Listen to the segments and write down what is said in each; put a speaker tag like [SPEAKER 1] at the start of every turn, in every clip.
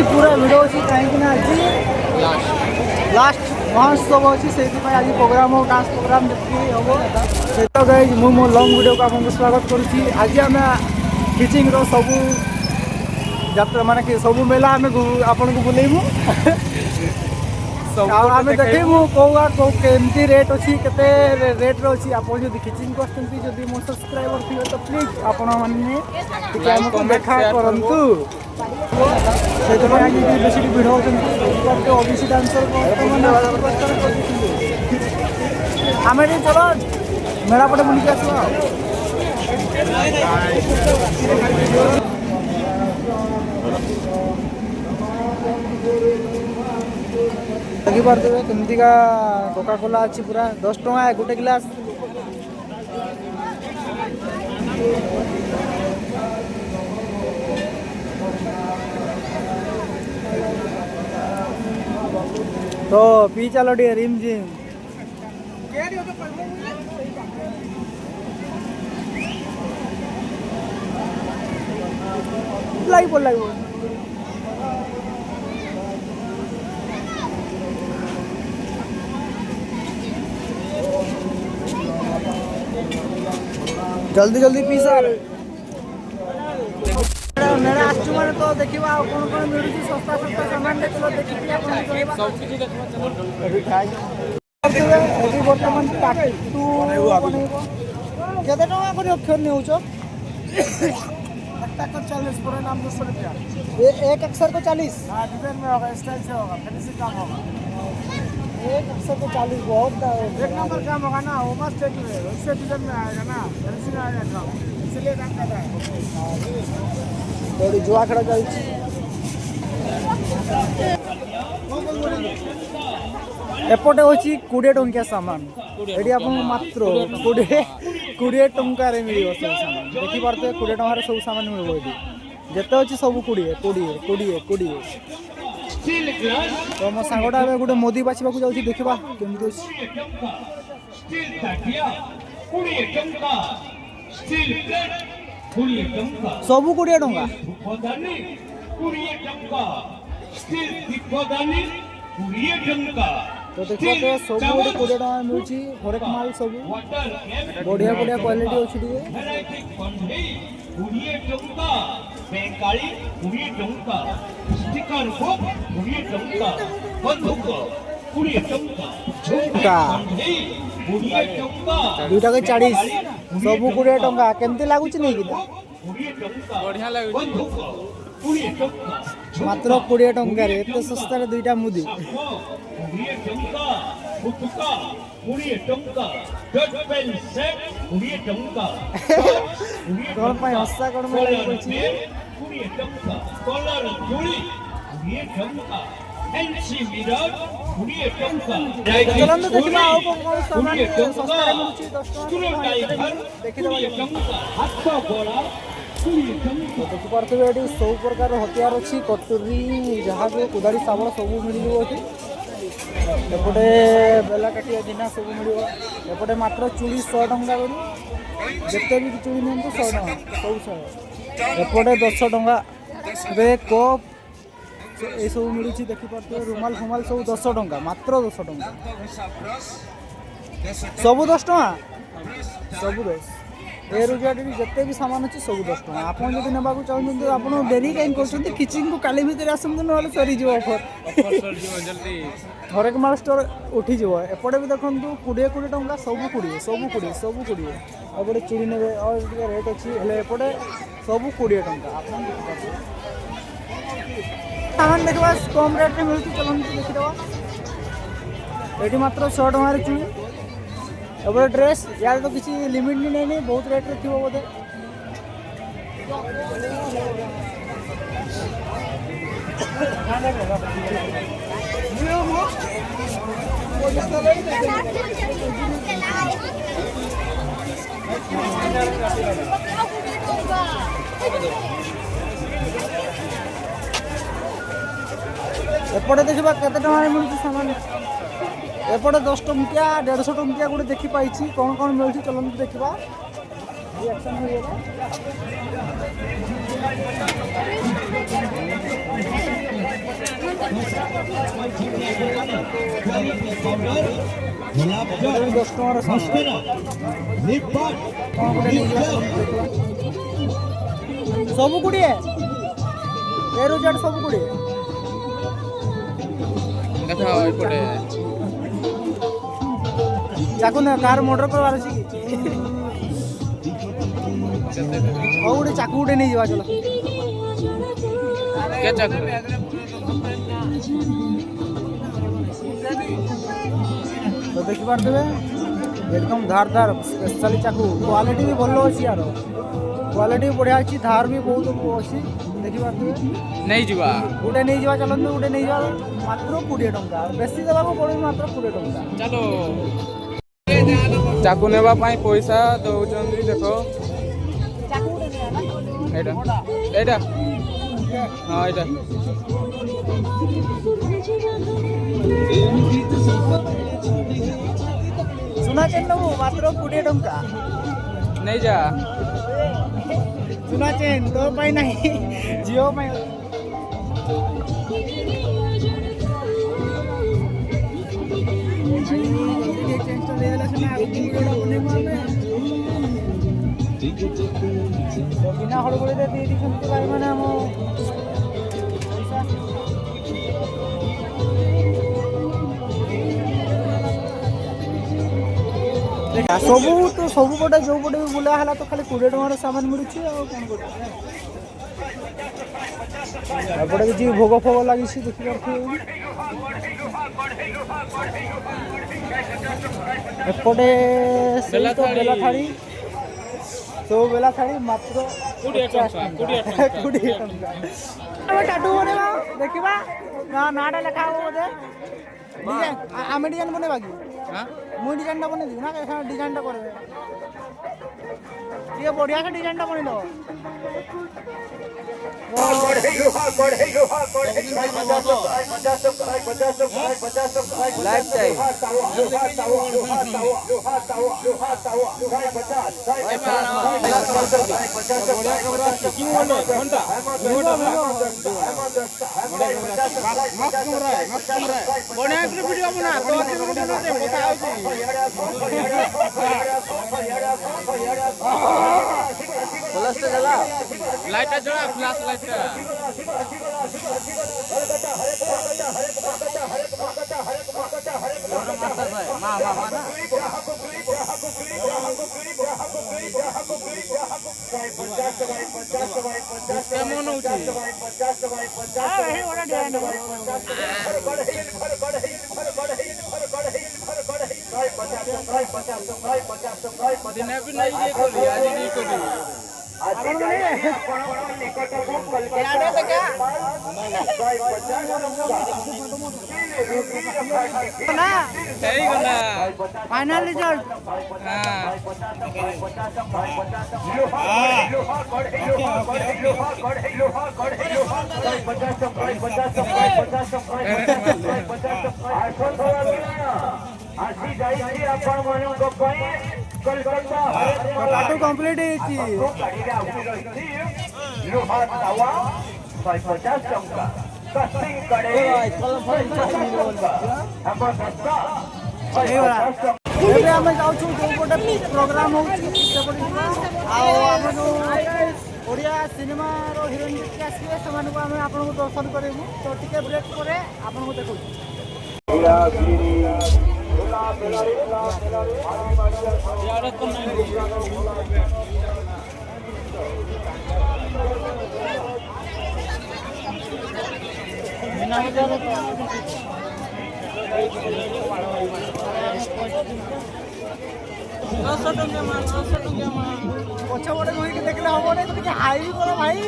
[SPEAKER 1] पूरा भिड़ अच्छी कहीं आज लास्ट महोत्सव अच्छी से आज प्रोग्राम हो डांस प्रोग्राम देखिए हम तो गई मु मो लंग वीडियो को आपको स्वागत करुँची आज आम किचिंग सबू यात्रा माने कि सबू मेला आम आपन को बुलेमु आम देखू कौ केमती रेट अच्छी के रेट अच्छी आप किचिंग कर मो सब्सक्राइबर थे तो प्लीज आपण मैंने देखा करूँ से बेस भिड़ ओबीसी डांसर आम चलो मेला पटे बुलिक आस देखिपे कमतीका कोका कोला अच्छी पूरा 10 टଙ୍କା गोटे गिलास तो पी चलो टे रिम जिम लाइव जल्दी जल्दी पी सर मेरा आसु मैंने तो देखा कौन कौन मिलूँ सस्ता सस्ता सामान देख देखिए बर्तमान टाटू केते टका कर अक्षर नहीं 40 पूरा नाम 200 रुपया एक अक्षर को 40 डिजाइन में होगा स्टाइल से होगा फिनिशिंग काम होगा एक अक्षर को 40 बहुत एक नंबर काम होगा ना वो मस्त है उससे डिजाइन में आएगा ना फिनिशिंग आएगा इसलिए काम करता है थोड़ी जुआ खड़ा चलती एपटे हूँ 20 टंकिया सामान ये आप मात्र 20 टंकार मिल सब सामान देखिपे 20 टंकार सब सामान मिल जिते अच्छी सब 20 तो मो सांगटा गोटे मोदी बाछा जाऊँ देखा केमती सब 20 टंका तो देखिए सब 20 टका मिलूँ हरेक माल सब बढ़िया बढ़िया क्वालिटी अच्छी दुटा के 40 सब 20 टका केमती लगुच नहीं कि
[SPEAKER 2] बढ़िया लगुच
[SPEAKER 1] मात्र 20 टंकार एत सस्तार दुईटा मुदी कौन हसा कौन चलते देखा सामान सस्ता देखिपे ये सब प्रकार हथियार अच्छी कटोरी जहाँ भी कुदाड़ी शावल सब मिल एपटे बेला काटिया दिना सब मिल एपटे मात्र चूड़ी 100 टंका करी जिते भी चूड़ी नि 100 टका सब 100 एपटे 10 टंका रे कप ये सब मिलूँ देखिपे रुमाल फुमाल सब 10 टंका मात्र 10 टंका सब 10 टका सब 10 ए रुजाटी जिते भी सामान अच्छे सब 10 टका आप ना चाहते आप डेरी कहीं कर किचिंग को काली भितर आसतु ना सरीज ऑफर हरेक माल स्टोर उठीज एपटे भी देखो 20 टंका सब 20 एपटे चूड़ी ने और रेट अच्छी एपटे सब 20 टंका सामान देखा कम रेट में मिलती चलते देखीदे ये मात्र 100 टंकार चूड़ी एपटे ड्रेस यार तो किसी लिमिट नहीं बहुत रेट रे थी बोधे एपटे देखा केते टका मिलूँ सामान एपटे 10 टंकिया 150 टंकिया गोटे देखी पाई कौन कौन मिलूँ चलते देखा रिएक्शन हो दस टकर सब कोड़े ए रु जेड सब कोड़े
[SPEAKER 2] देखा एपटे
[SPEAKER 1] चाकू ना कार मोटर करवार अछि ओ गुटे चाकू गुटे नहीं जावा चलो
[SPEAKER 2] के चाकू
[SPEAKER 1] तो देखि पार देबे एकदम धारदार स्पेशली चाकू क्वालिटी भी भलो अछि यार क्वालिटी बढ़िया अछि धार भी बहुत अछि देखि पार देबे
[SPEAKER 2] नहीं जीवा
[SPEAKER 1] गुटे नहीं जावा चलन गुटे नहीं जावा मात्र 20 टंका बेसी देबा को पड़े मात्र 20 टंका
[SPEAKER 2] चलो चाकू नेबा पाई पैसा दउचंदी देखो
[SPEAKER 1] चाकू गुटे
[SPEAKER 2] एटा एटा हां एटा
[SPEAKER 1] सुना चेन लो मात्र 20 टंका
[SPEAKER 2] नहीं जा
[SPEAKER 1] सुना चेन तो पाई नहीं जियो पाई बिना हड़बड़ी दे दी भाई मैंने हम सबू तो सबू पटे जो पटे भी बुला है तो खाली 20 टकर सामान मिलूँ किसी भोग फोग लगी देखी एपटे बेला थाड़ी तो बेला थाड़ी मात्र 20 टका टाटू बनेबा देखिबा ना नाटा लेखा हो बोधे डिजाइन आमे डिजाइन बनेबा कि हां मु डिजाइन टा बने दी ना एखा डिजाइन टा करबे ये बढ़िया से डिजाइन टा बने लो
[SPEAKER 2] लाइफ टाइम वीडियो बना लाइट जला फ्लैश लाइट কেমন হচ্ছে দিনে भी नहीं ये को लिया आज नहीं को लिया
[SPEAKER 1] फाइनल रिजल्ट टाटू कंप्लीट है ଏବେ ଆମେ ଯାଉଛୁ ଯୋଉପଟେ ପ୍ରୋଗ୍ରାମ ହେଉଛି ସେପଟେ ଆମ ଯୋଉ ଓଡ଼ିଆ ସିନେମାର ହିରୋଇନ୍ ଟିକେ ଆସିବେ ସେମାନଙ୍କୁ ଆମେ ଆପଣଙ୍କୁ ଦର୍ଶନ କରିବୁ ତ ଟିକେ ବ୍ରେକ୍ ପରେ ଆପଣଙ୍କୁ ଦେଖୁଛୁ ପଛପଟେ କହିକି ଦେଖିଲେ ହବ ନାହିଁ ତ ଟିକେ ହାଇ କର ଭାଇ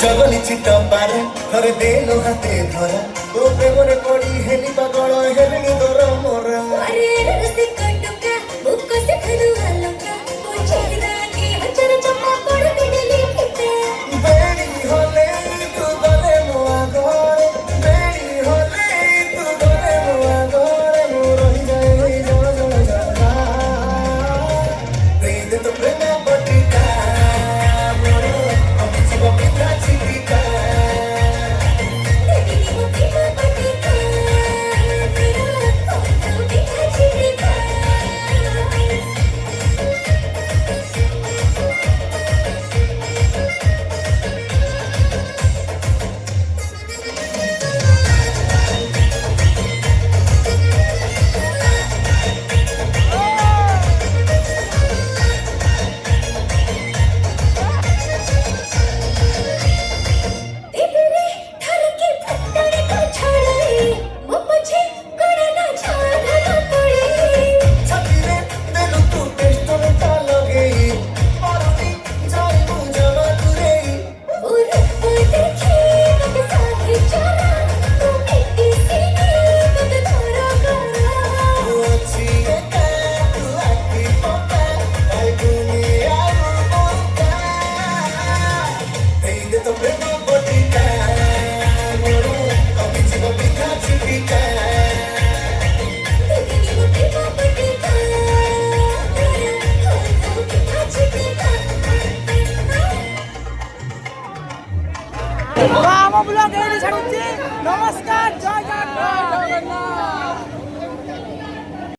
[SPEAKER 3] ଜଗଲି ଚିତ ପାର ଥରେ ଦେଲ ହାତେ ଧରା ତୋ ପ୍ରେମରେ ପଡ଼ି ହେଲି ପାଗଳ ହେଲିଣି ଦର ମରା ବେଣୀ ହଲେ ତୁ ଗଲେ ମୋ ଆଗରେ ବେଣୀ ହଲେ ତୁ ଗଲେ ମୋ ଆଗରେ ମୁଁ ରହିଯାଏ ଜଳ ଜଳ ଜଳ ଦେଇଦେ ତୋ ପ୍ରେମ ବଟିକା ମୋର ଅଭିଯିବ ପିତା ଚିଠିକା ଛାତିରେ ଦେଲୁ ତୁ ଟେଷ୍ଟର ତା ଲଗେଇ ପାରୁନି ଯାଇବୁ ଜମା ଦୂରେଇ ତୁ ଅଛି ଏକା ତୁ ଆଖି ପକା ପାଇବୁନି ଆଉ ମୌକା ଦେଇଦେ ତୋ ପ୍ରେମ ବଟିକା ମୋର କମିଯିବ ବିଧା ଚିଠିକା
[SPEAKER 1] ଆମ ବ୍ଲଗ ଏଇଠି ଛାଡୁଛି। ନମସ୍କାର, ଜୟ ଜଗନ୍ନାଥ।